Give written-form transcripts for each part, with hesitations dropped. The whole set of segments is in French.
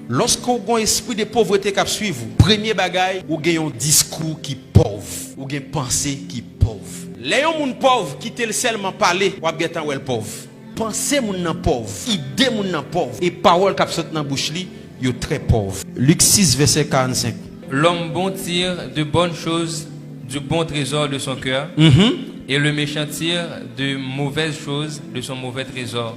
Lorsqu'on a un esprit de pauvreté qui suit vous, premier bagage, vous avez un discours qui est pauvre, vous avez une pensée qui est pauvre. Les gens pauvres qui te seulement parler, vous avez un pauvre. Pensée moun pauvre, idée moun pauvre et parole qui sortent dans bouche li, yo très pauvre. Luc 6 verset 45. L'homme bon tire de bonnes choses du bon trésor de son cœur, et le méchant tire de mauvaises choses de son mauvais trésor,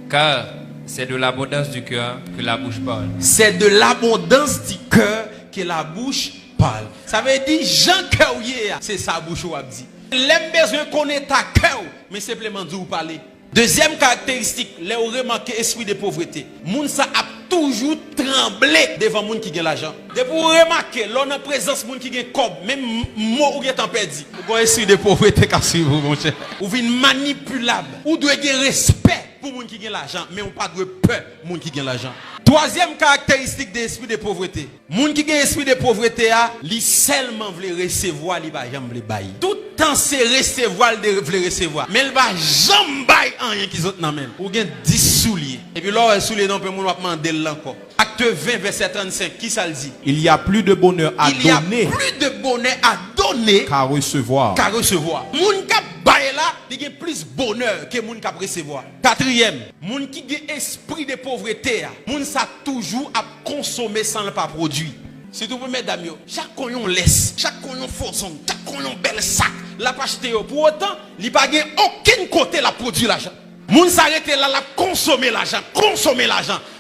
car c'est de l'abondance du cœur que la bouche parle. C'est de l'abondance du cœur que la bouche parle. Ça veut dire Jean cœur c'est sa bouche ou a dit. L'aime besoin connaître ta cœur, mais simplement dire ou parler. Deuxième caractéristique, les remarqué esprit de pauvreté. Moun sa a toujours tremblé devant moun qui gagne l'argent. De pour remarquer, l'on a présence moun qui gagne cob, même mot ou est en perdu. Vous avez esprit de pauvreté qu'a suivre mon cher. Ou vin manipulable. Ou doit avoir respect pour moun qui gagne l'argent, mais on pas de peur moun qui gagne l'argent. Troisième caractéristique de l'esprit de pauvreté. Moun qui gagne esprit de pauvreté a, li seulement veut recevoir, li va jamais le bailler. Tout temps c'est recevoir, il veut recevoir. Mais il va jamais bailler rien qui autres nan men. Ou gen 10 souliers. Et puis là, souliers non peut moun va demander l'encore. Acte 20 verset 35, qui ça le dit? Il y a plus de bonheur à donner. Il y a plus de bonheur à donner qu'à recevoir. Qu'à recevoir. Moun qui bailler là, il y a plus bonheur que moun qui recevoir. Quatrième, moun qui a esprit de pauvreté, moun ça toujours à consommer sans le pas produit. Surtout pour mesdames, chaque coyon laisse, chaque coyon façon, chaque coyon bel sac, la pas acheter pour autant, il pas gain aucun côté la produit l'argent. Moun s'arrête là la consommer l'argent,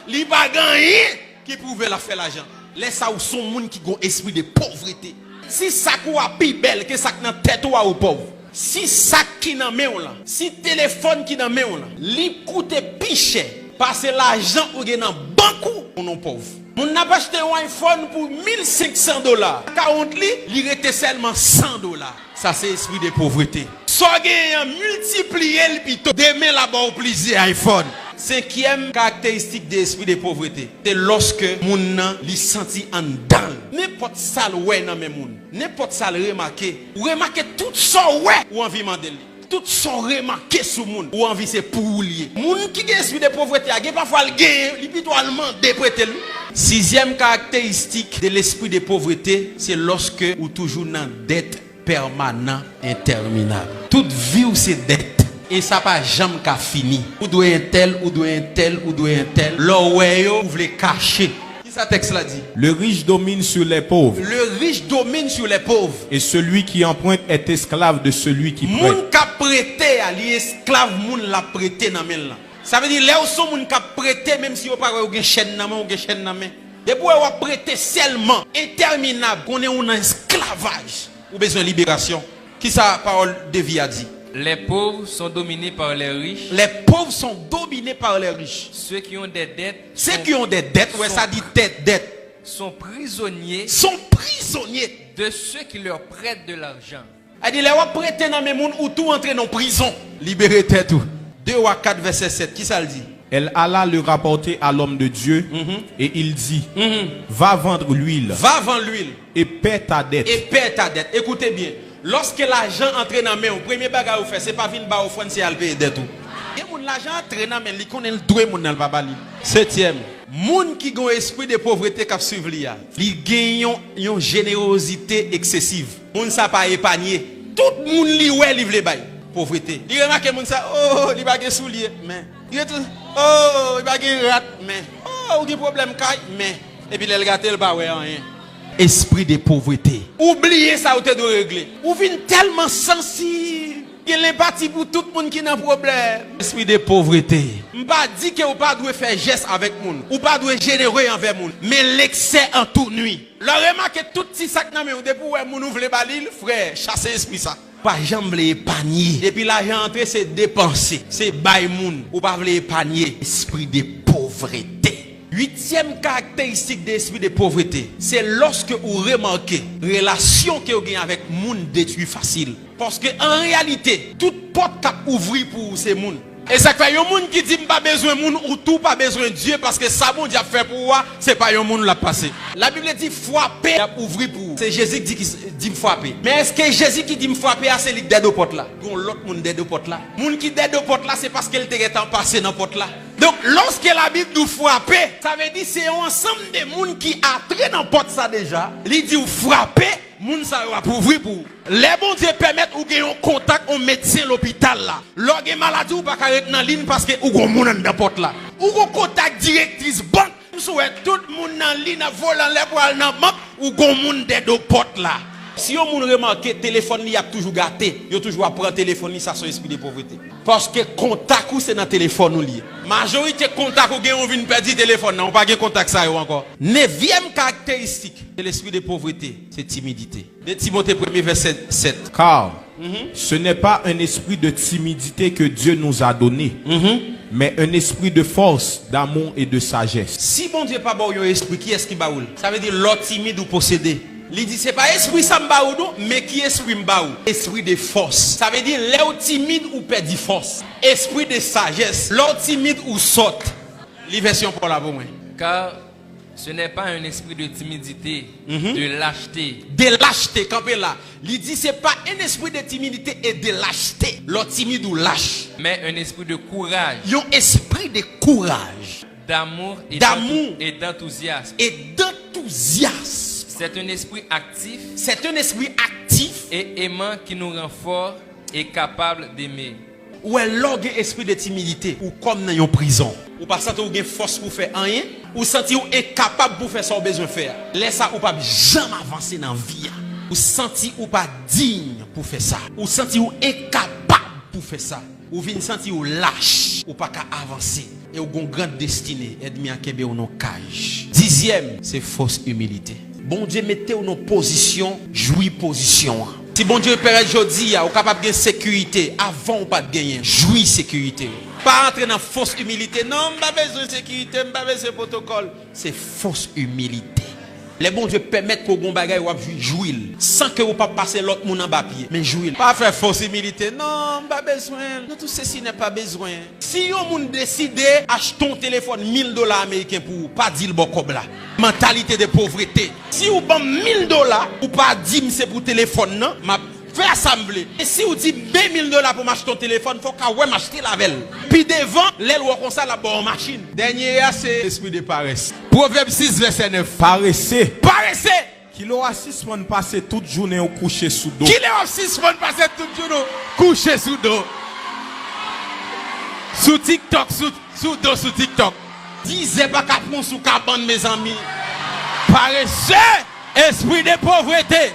il pas gain rien qui pouvait la faire l'argent. Laisse ça ou son moun qui a esprit de pauvreté. Si ça ou a plus belle que ça dans tête ou pauvre. Si ça qui dans main là, si téléphone qui dans main là, li coûte plus cher parce que l'argent ou gen dans banque ou non pauvre. Moun n'a pas acheté un iPhone pour $1,500. 40 li, il était seulement $100. Ça c'est esprit de pauvreté. So gen multiplier le pito demain là-bas au plaisir iPhone. Cinquième caractéristique de l'esprit de pauvreté, c'est lorsque moun nan li senti en dedans. N'importe ça ouais nan men moun. N'importe ça remarquer. Ou remarquer tout ça ouais ou envie mandel. Tout ça remarquer sous moun ou envie c'est pour lier. Moun qui a esprit de pauvreté, a parfois le gain, li pito allemand déprêter lui. Sixième caractéristique de l'esprit de pauvreté, c'est lorsque ou toujours dans dette permanente interminable. Toute vie ou c'est dette. Et ça pas jamais qu'à fini. Ou doit un tel, ou doit un tel, ou doit un tel. L'oreille vous voulez cacher. Qui ça texte là dit? Le riche domine sur les pauvres. Le riche domine sur les pauvres. Et celui qui emprunte est esclave de celui qui prête. Moun ka prêté, ali esclave moun la prêté nan men là. Ça veut dire là où son moun ka prêté même si vous pas ou gen chaîne nan main ou gen chaîne nan main. Depuis ou prêté seulement interminable qu'on est en esclavage. Ou besoin de libération. Qui ça parole de vie a dit? Les pauvres sont dominés par les riches. Les pauvres sont dominés par les riches. Ceux qui ont des dettes. Ceux qui ont des dettes, ouais, ça dit dette. Sont prisonniers. De ceux qui leur prêtent de l'argent. Elle dit, les gens prêtent dans mes moun ou tout entrer dans prison. Libérez tête tout. 2 ou 4 verset 7. Qui ça le dit? Elle alla le rapporter à l'homme de Dieu et il dit, va vendre l'huile. Va vendre l'huile. Et paie ta dette. Écoutez bien. Lorsque l'argent entre dans main, le premier bagage vous fait, c'est pas venir ba offrande, c'est payer dette. Et moun l'argent entre dans main, il connaît le droit moun nan pas bali. Septième, moun qui gon esprit de pauvreté k'ap suivre li a, li gagne une générosité excessive. Moun ça pas épargner. Tout moun li ouais li vle bay. Pauvreté. Il remarque moun ça, oh, li ba gen soulier, mais il tout, oh, il ba gen rat, mais oh, ou gen problème kay, mais et puis le gâte le ba ouais rien. Esprit de pauvreté. Oubliez ça ou te doit régler. Ou vin tellement sensible. Il y a l'empathie pour tout le monde qui a un problème. Esprit de pauvreté. Je ne pas dire que vous ne doit pas faire geste avec les gens. Ou ne pas doit généreux envers les gens. Mais l'excès en toute nuit. Le remarque tout petit sac dans le depuis où vous ouvrez balil, frère, chassez l'esprit ça. Pas jamais épargner. Depuis l'argent entré, c'est dépenser. C'est bail moun. Ou pas épargner. Esprit de pauvreté. Huitième caractéristique de l'esprit de pauvreté, c'est lorsque vous remarquez relation que vous avez avec les gens détruit facile. Parce que en réalité, toute porte qui ouvre pour ces gens. Et ça fait un monde qui dit pas besoin de monde ou tout pas besoin de Dieu parce que ça bon Dieu a fait pour moi, c'est pas un monde l'a passé. La Bible dit frapper ouvrir pour. C'est Jésus qui dit frapper. Mais est-ce que Jésus qui dit frapper c'est lui dead aux portes là? Gon l'autre monde dead aux portes là. Monde qui dead aux portes là c'est parce qu'elle était en passé dans porte là. Donc, lorsque la Bible nous frappe, ça veut dire c'est un ensemble de monde qui a entré dans la porte ça déjà. Il dit ou frapper, moun ça va pour ouvrir pour. Les bons Dieu permettent ou gagner un contact au médecin l'hôpital là. Lorsque maladie ou pas carré dans ligne parce que ou gon moun dans porte là. Ou gon contact directrice banque, souhaite tout le monde dans ligne volant les pour aller dans banque ou gon moun de porte là. Si on moun remarque téléphone li a toujours gâté, yo toujours prendre téléphone ça son esprit de pauvreté. Parce que contact ou c'est dans téléphone ou lié. Majorité contact ou gen on vinn perdre téléphone, non pas gen contact ça yo encore. 9e caractéristique de l'esprit de pauvreté, c'est timidité. De Timothée 1er verset 7. Car ce n'est pas un esprit de timidité que Dieu nous a donné, mais un esprit de force, d'amour et de sagesse. Si bon Dieu pas bon un esprit, qui est-ce qui baoul? Ça veut dire l'autre timide ou possédé. Il dit c'est pas esprit ça m'baou mais qui esprit m'baou? Esprit de force. Ça veut dire l'autre timide ou perdit force. Esprit de sagesse. L'autre timide ou saute. Les versions pour la pour moi. Car ce n'est pas un esprit de timidité, de lâcheté. De lâcheté, campé là. Il dit c'est pas un esprit de timidité et de lâcheté. L'autre timide ou lâche. Mais un esprit de courage. Un esprit de courage. D'amour et d'enthousiasme. Et d'enthousiasme. C'est un esprit actif. C'est un esprit actif. Et aimant qui nous rend forts et capables d'aimer. Ou est l'orgue esprit de timidité. Ou comme dans une prison. Ou pas sentir ou gain force pour faire rien. Ou sentir ou incapable pour faire ce qu'on a besoin de faire. Laisse ça ou pas jamais avancer dans la vie. Ou sentir ou pas digne pour faire ça. Ou sentir ou incapable pour faire ça. Ou vient sentir ou lâche. Ou pas qu'à avancer. Et ou une grande destinée. Aide-moi à kebe ou non cage. 10e, c'est fausse humilité. Bon Dieu mettez ou nos positions, jouis position. Si bon Dieu père aujourd'hui, ou capable de sécurité, avant ou pas de gagner, jouis sécurité. Pas entrer dans fausse humilité. Non, pas besoin de sécurité, pas besoin de protocole. C'est fausse humilité. Les bons Dieu permettent qu'on gon bagay ou jouir sans que vous pas passer l'autre monde en bas pied, mais jouir. Pas faire fausse humilité. Non, pas besoin. Non, tout ceci n'est pas besoin. Si on moun décide acheter un téléphone $1000 américains pour pas dire le bon comme là. Mentalité de pauvreté. Si vous avez $1000 ou pas dire c'est pour téléphone non, m'a fait assembler. Et si vous dites $2000 pour m'acheter ton téléphone, faut qu'à ouais m'acheter la velle. Puis devant, l'aile ou comme ça la bonne machine. Dernier c'est l'esprit de paresse. Proverbe 6 verset 9. Paressez. Paressez. Qu'il aura 6 mois passer toute journée au coucher sous dos. Qu'il aura 6 mois passer toute journée coucher sous dos. Sous TikTok, sous dos sous TikTok. Disait pas qu'à prendre sous cabane mes amis. Paressez. Esprit de pauvreté.